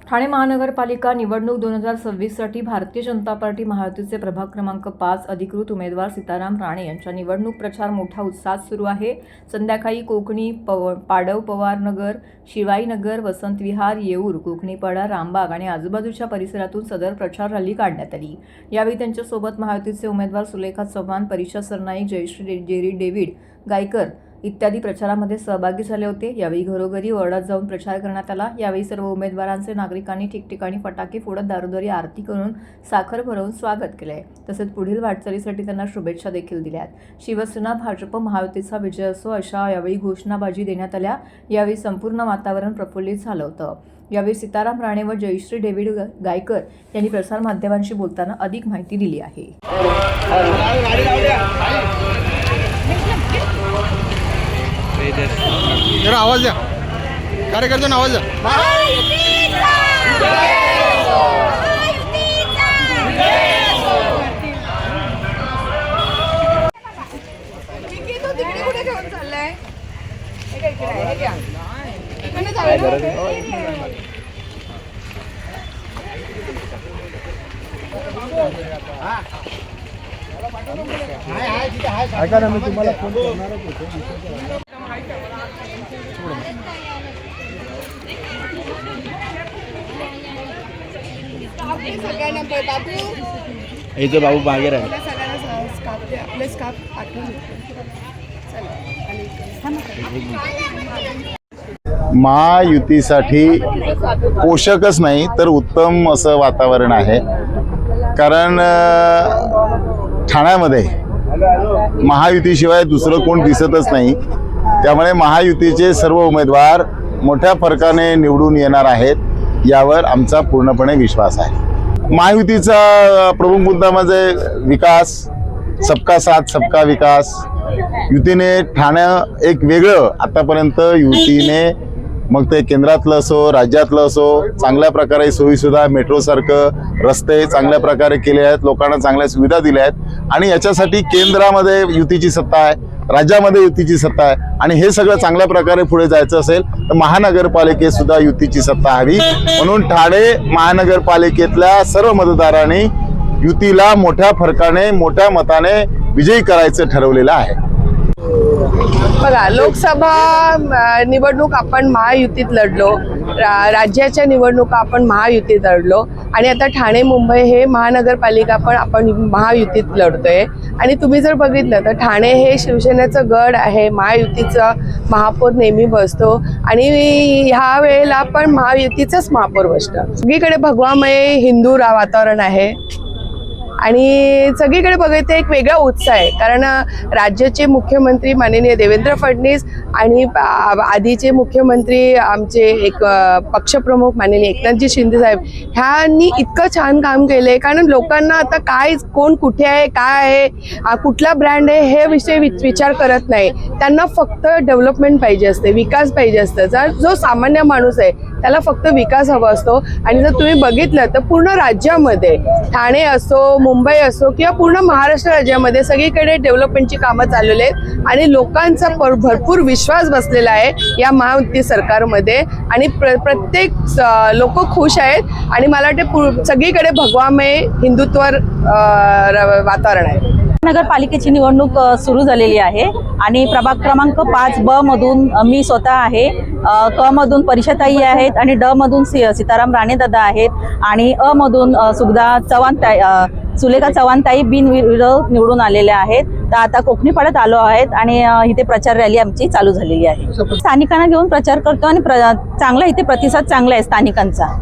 ठाणे महानगरपालिका निवडणूक 2026साठी भारतीय जनता पार्टी महायुतीचे प्रभाग क्रमांक 5 अधिकृत उमेदवार सीताराम राणे यांचा निवडणूक प्रचार मोठा उत्साहात सुरू आहे। संध्याकाळी कोकणी, पाडव पवार नगर, शिवाई नगर, वसंत विहार, येऊर, कोकणीपाडा, रामबाग आणि आजूबाजूच्या परिसरातून सदर प्रचार रॅली काढण्यात आली। यावेळी त्यांच्यासोबत महायुतीचे उमेदवार सुलेखा चव्हाण, परिषा सरनाईक, जयश्री डेव्हिड गायकर इत्यादी प्रचारामध्ये सहभागी झाले होते। यावेळी घरोघरी ओरडत जाऊन प्रचार करण्यात आला। यावेळी सर्व उमेदवारांचे नागरिकांनी ठिकठिकाणी फटाके फोडत दारोदारी आरती करून साखर भरवून स्वागत केले। तसेच पुढील वाटचालीसाठी त्यांना शुभेच्छा देखील दिल्यात। शिवसेना, भाजप, महायुतीचा विजय असो अशा यावेळी घोषणाबाजी देण्यात आल्या। यावेळी संपूर्ण वातावरण प्रफुल्लित झालं होतं। यावेळी सीताराम राणे व जयश्री डेव्हिड गायकर यांनी प्रसारमाध्यमांशी बोलताना अधिक माहिती दिली आहे। जरा आवाज द्या, कार्यकर्त्यांना आवाज द्या। ऐका ना, मी तुम्हाला फोन करणारच होतो। इथे बाबू मागे राहील। महायुतीसाठी पोषकच नाही तर उत्तम असं वातावरण आहे। कारण ठाण्यामध्ये महायुतीशिवाय दुसरं कोण दिसतच नाही। त्यामुळे महायुतीचे सर्व उमेदवार मोठ्या फरकाने निवडून येणार आहेत, यावर आमचा पूर्णपणे विश्वास आहे। महायुतीचा प्रमुख मुद्दा म्हणजे विकास, सबका साथ सबका विकास। युतीने ठाणं एक वेगळं आतापर्यंत युतीने मग ते केंद्रातलं असो राज्यातलं असो चांगल्या प्रकारे सोयीसुविधा, मेट्रोसारखं रस्ते चांगल्या प्रकारे केले आहेत, लोकांना चांगल्या सुविधा दिल्या आहेत आणि याच्यासाठी केंद्रामध्ये युतीची सत्ता आहे, राज्यामध्ये युतीची सत्ता आहे आणि हे सगळं चांगल्या प्रकारे पुढे जायचं असेल तर महानगरपालिकेत सुद्धा युतीची सत्ता हवी। म्हणून ठाणे महानगरपालिकेतल्या सर्व मतदारांनी युतीला मोठ्या फरकाने, मोठ्या मताने विजयी करायचं ठरवलेलं आहे। बघा, लोकसभा निवडणूक आपण महायुतीत लढलो, राज्याच्या निवडणुका आपण महायुतीत लढलो आणि आता ठाणे मुंबई हे महानगरपालिका पण आपण महायुतीत लढतोय। आणि तुम्ही जर बघितलं तर ठाणे हे शिवसेनेचं गड आहे, महायुतीचा महापौर नेहमी बसतो आणि ह्या वेळेला पण महायुतीचाच महापौर बसतं। सगळीकडे भगवामय हिंदू वातावरण आहे आणि सगळीकडे बघायचं एक वेगळा उत्साह आहे। कारण राज्याचे मुख्यमंत्री माननीय देवेंद्र फडणवीस आणि आधीचे मुख्यमंत्री आमचे एक पक्षप्रमुख माननीय एकनाथजी शिंदे साहेब ह्यांनी इतकं छान काम केलं आहे। कारण लोकांना आता काय, कोण कुठे आहे, काय आहे, कुठला ब्रँड आहे हे विषय विचार करत नाही। त्यांना फक्त डेव्हलपमेंट पाहिजे असते, विकास पाहिजे असतं। जो सामान्य माणूस आहे त्याला फक्त विकास हवा असतो। आणि जर तुम्ही बघितलं तर पूर्ण राज्यामध्ये ठाणे असो, मुंबई असो किंवा पूर्ण महाराष्ट्र राज्यामध्ये सगळीकडे डेव्हलपमेंटची कामं चाललेली आहेत आणि लोकांचा भरपूर विश्वास बसलेला आहे या महायुती सरकारमध्ये आणि प्रत्येक लोक खुश आहेत आणि मला वाटते सगळीकडे भगवामय हिंदुत्वर वातावरण आहे। नगरपालिकेची निवडणूक सुरू झालेली आहे आणि प्रभाग क्रमांक 5 ब मधून मी स्वतः आहे, क मधून परिषाताई आहेत आणि ड मधून सीताराम राणे दादा आहेत आणि अ मधून सुलेखा चव्हाण ताई बिनविरोध निवडून आलेल्या आहेत। तर आता कोकणीपाड्यात आलो आहेत आणि इथे प्रचार रॅली आमची चालू झालेली आहे। स्थानिकांना घेऊन प्रचार करतो आणि चांगला इथे प्रतिसाद चांगला आहे स्थानिकांचा।